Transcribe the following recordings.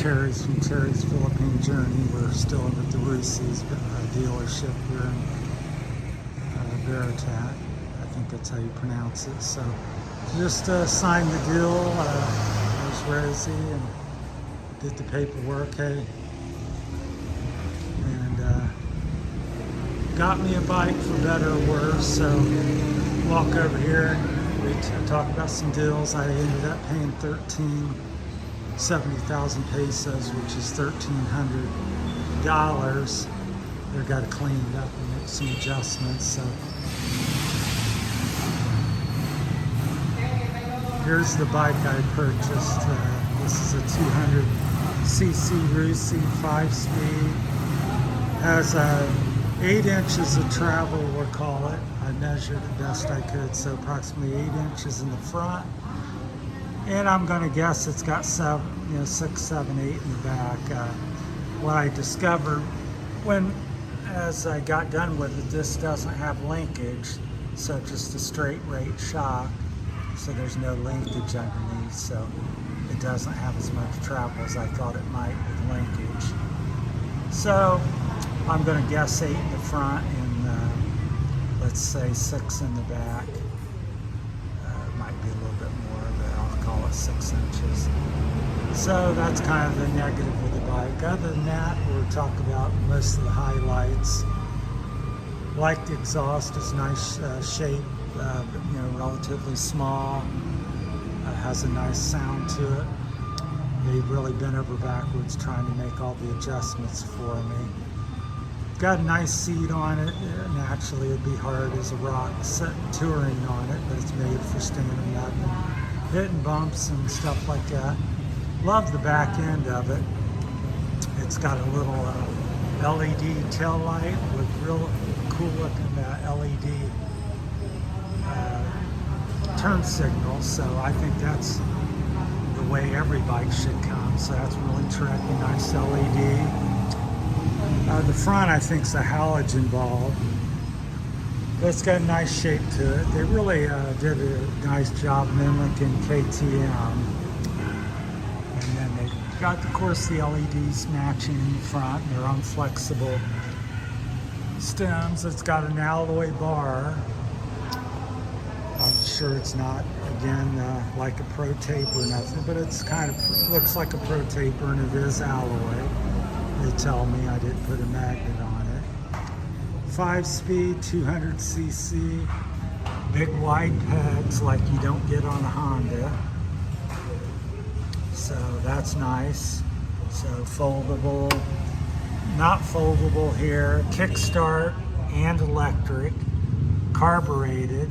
Cherry's from Cherry's Philippine Journey. We're still at the Rusi's dealership here in Barotac. I think that's how you pronounce it. So just signed the deal. There's Rusi and did the paperwork. Hey, and got me a bike for better or worse. So walk over here and we talk about some deals. I ended up paying 70,000 pesos, which is $1,300. They've got to clean it up and make some adjustments. So here's the bike I purchased. This is a 200cc Rusi 5-speed. Has 8 inches of travel, we'll call it. I measured it best I could, so approximately 8 inches in the front. And I'm going to guess it's got 6, 7, 8 in the back. What I discovered as I got done with it, this doesn't have linkage, so just a straight rate shock. So there's no linkage underneath, so it doesn't have as much travel as I thought it might with linkage. So I'm going to guess 8 in the front and let's say 6 in the back. Might be a little bit more, but I'll call it 6 inches. So that's kind of the negative with the bike. Other than that, we'll talk about most of the highlights. Like the exhaust is nice shape, relatively small. Has a nice sound to it. They've really bent over backwards trying to make all the adjustments for me. Got a nice seat on it. Naturally, it'd be hard as a rock touring on it, but it's made for standing up and hitting bumps and stuff like that. Love the back end of it. It's got a little LED tail light with real cool looking LED turn signals. So I think that's the way every bike should come. So that's really terrific. Nice LED. The front, I think, is a halogen bulb. But it's got a nice shape to it. They really did a nice job mimicking KTM. And then they got, of course, the LEDs matching in the front. They're on flexible stems. It's got an alloy bar. I'm sure it's not, again, like a Pro Tape or nothing, but it's kind of looks like a Pro Taper, and it is alloy. They tell me. I didn't put a magnet on it. 5-speed, 200cc, big wide pegs like you don't get on a Honda. So that's nice. So foldable, not foldable here, kickstart and electric, carbureted,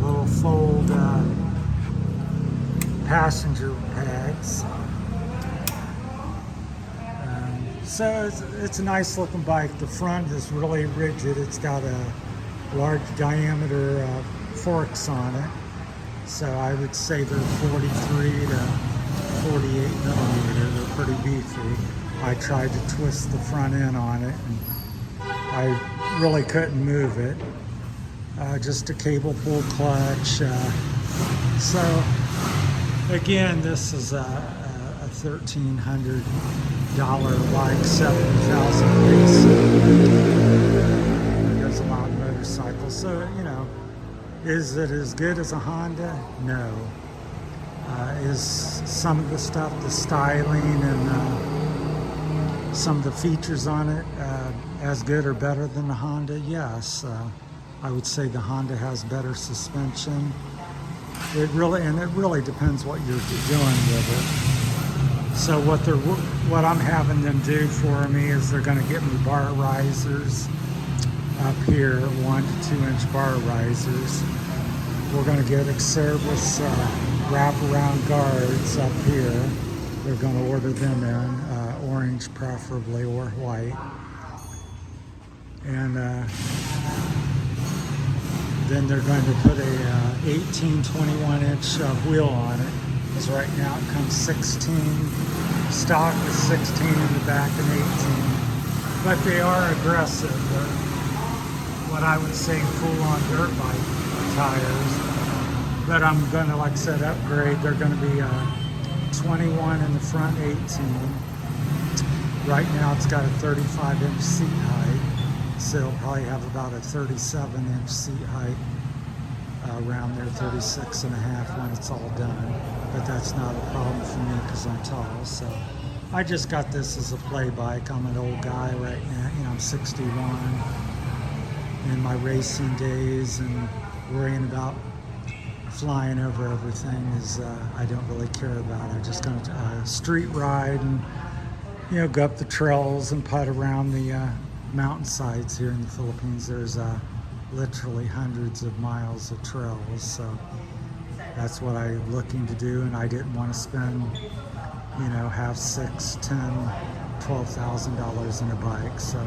little fold passenger pegs. So it's a nice looking bike. The front is really rigid. It's got a large diameter forks on it. So I would say they're 43 to 48 millimeter. They're pretty beefy. I tried to twist the front end on it and I really couldn't move it. Just a cable pull clutch. So again, this is a $1,300 bike, 70,000 pesos. There's a lot of motorcycles. So, is it as good as a Honda? No. Is some of the stuff, the styling and some of the features on it as good or better than the Honda? Yes. I would say the Honda has better suspension. It really depends what you're doing with it. So what I'm having them do for me is they're going to get me bar risers up here, 1 to 2 inch bar risers. We're going to get Exervis wraparound guards up here. They're going to order them in, orange preferably or white. And then they're going to put a 18-21 inch wheel on it. Because right now it comes 16, stock is 16 in the back and 18. But they are aggressive. They're what I would say full-on dirt bike tires. But I'm going to, like I said, upgrade. They're going to be 21 in the front, 18. Right now it's got a 35-inch seat height, so it'll probably have about a 37-inch seat height around there, 36 and a half when it's all done. But that's not a problem for me because I'm tall. So I just got this as a play bike. I'm an old guy right now. You know, I'm 61 in my racing days, and worrying about flying over everything is I don't really care about. I'm just going to street ride and, you know, go up the trails and putt around the mountainsides here in the Philippines. There's literally hundreds of miles of trails, so that's what I'm looking to do. And I didn't want to spend, you know, half, $6,000, $10,000, $12,000 in a bike. So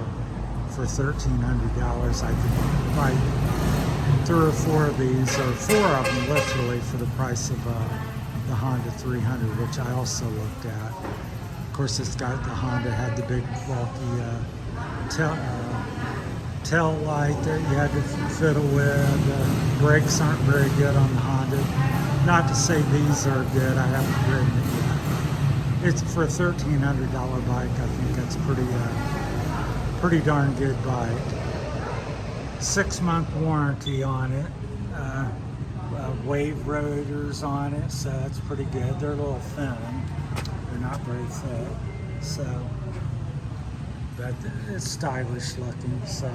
for $1,300, I could buy 3 or 4 of these, or 4 of them literally, for the price of the Honda 300, which I also looked at. Of course, the Honda had the big bulky tail light that you had to fiddle with. The brakes aren't very good on the Honda. Not to say these are good, I haven't ridden it yet. It's for a $1,300 bike. I think that's pretty darn good bike. 6-month warranty on it. Wave rotors on it, so that's pretty good. They're a little thin. They're not very thick. So, but it's stylish looking. So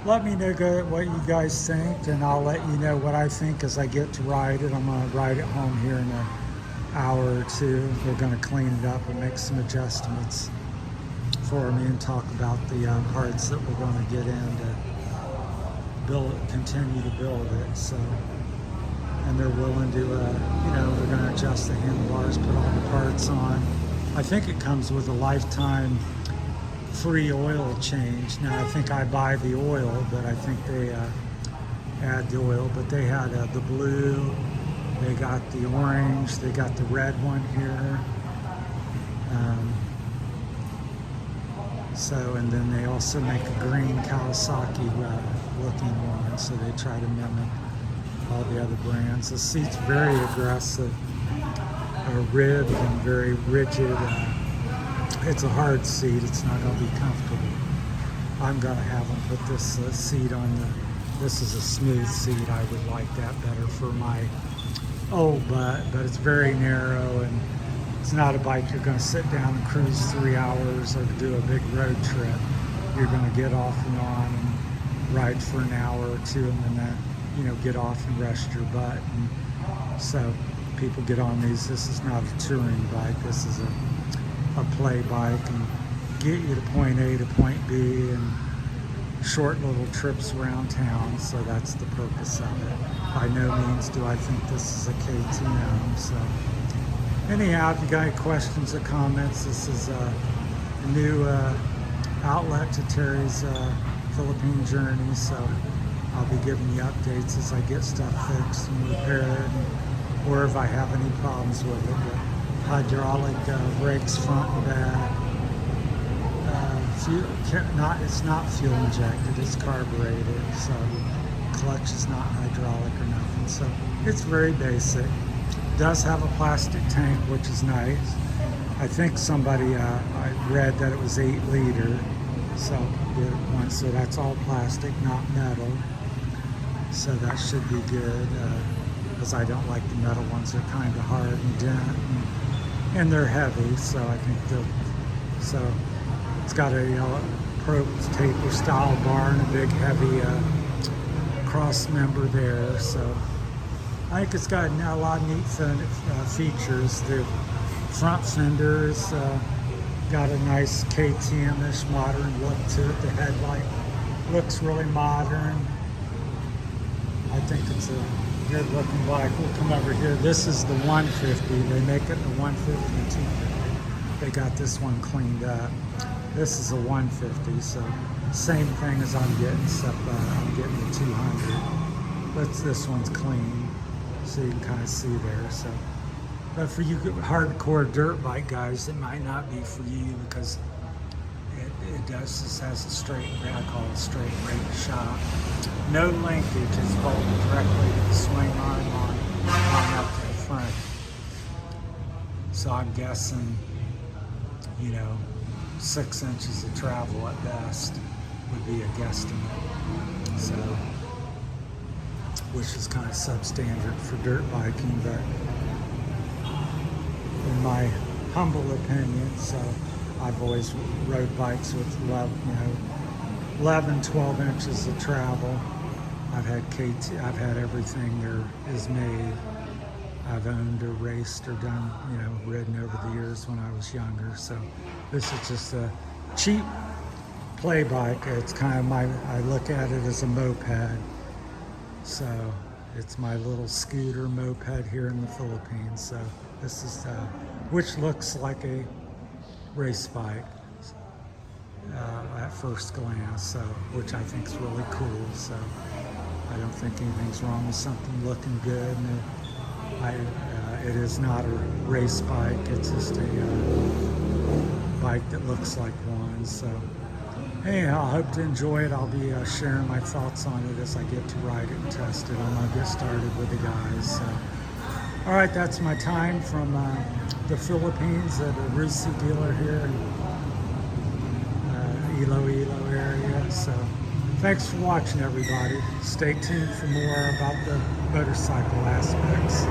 let me know what you guys think, and I'll let you know what I think as I get to ride it. I'm going to ride it home here in an hour or 2. We're going to clean it up and make some adjustments for me and talk about the parts that we're going to get in to build it, continue to build it. So, and they're willing to, you know, we're going to adjust the handlebars, put all the parts on. I think it comes with a lifetime free oil change. Now I think I buy the oil, but I think they add the oil. But they had the blue, they got the orange, they got the red one here. So, and then they also make a green Kawasaki looking one, so they try to mimic all the other brands. The seat's very aggressive, ribbed and very rigid. It's a hard seat. It's not going to be comfortable. I'm going to have them put this seat on this is a smooth seat. I would like that better for my old butt, but it's very narrow, and it's not a bike you're going to sit down and cruise 3 hours or do a big road trip. You're going to get off and on and ride for an hour or 2, and then you know, get off and rest your butt. And so people get on these. This is not a touring bike. This is a play bike, and get you to point A to point B and short little trips around town. So that's the purpose of it. By no means do I think this is a KTM. So anyhow, if you got any questions or comments, this is a new outlet to Terry's Philippine journey. So I'll be giving you updates as I get stuff fixed and repaired, or if I have any problems with it. But hydraulic brakes front and back. It's not fuel injected, it's carbureted, so clutch is not hydraulic or nothing. So it's very basic. It does have a plastic tank, which is nice. I think somebody, I read that it was 8 liter. So that's all plastic, not metal. So that should be good, because I don't like the metal ones. They're kind of hard and dent, and they're heavy. So I think it's got a pro taper style bar and a big heavy cross member there. So I think it's got a lot of neat features. The front fenders got a nice KTM-ish modern look to it. The headlight looks really modern. I think it's a good looking bike. We'll come over here. This is the 150. They make it the 150 and 250. They got this one cleaned up. This is a 150, so same thing as I'm getting, except I'm getting the 200. But this one's clean, so you can kind of see there. So, but for you hardcore dirt bike guys, it might not be for you, because this has a straight, I call it a straight rate shop. No linkage, it's bolted directly to the swing arm on up to the front. So I'm guessing, 6 inches of travel at best would be a guesstimate. So, which is kind of substandard for dirt biking, but in my humble opinion, so I've always rode bikes with 11, 12 inches of travel. I've had I've had everything there is made. I've owned or raced or done, ridden over the years when I was younger. So this is just a cheap play bike. It's kind of I look at it as a moped. So it's my little scooter moped here in the Philippines. So this is, which looks like a race bike at first glance, so which I think is really cool. So I don't think anything's wrong with something looking good. And it is not a race bike. It's just a bike that looks like one. So anyhow, I hope to enjoy it. I'll be sharing my thoughts on it as I get to ride it and test it. I'm gonna get started with the guys. So, all right, that's my time from the Philippines at a Rusi dealer here in Iloilo area. So thanks for watching, everybody. Stay tuned for more about the motorcycle aspects.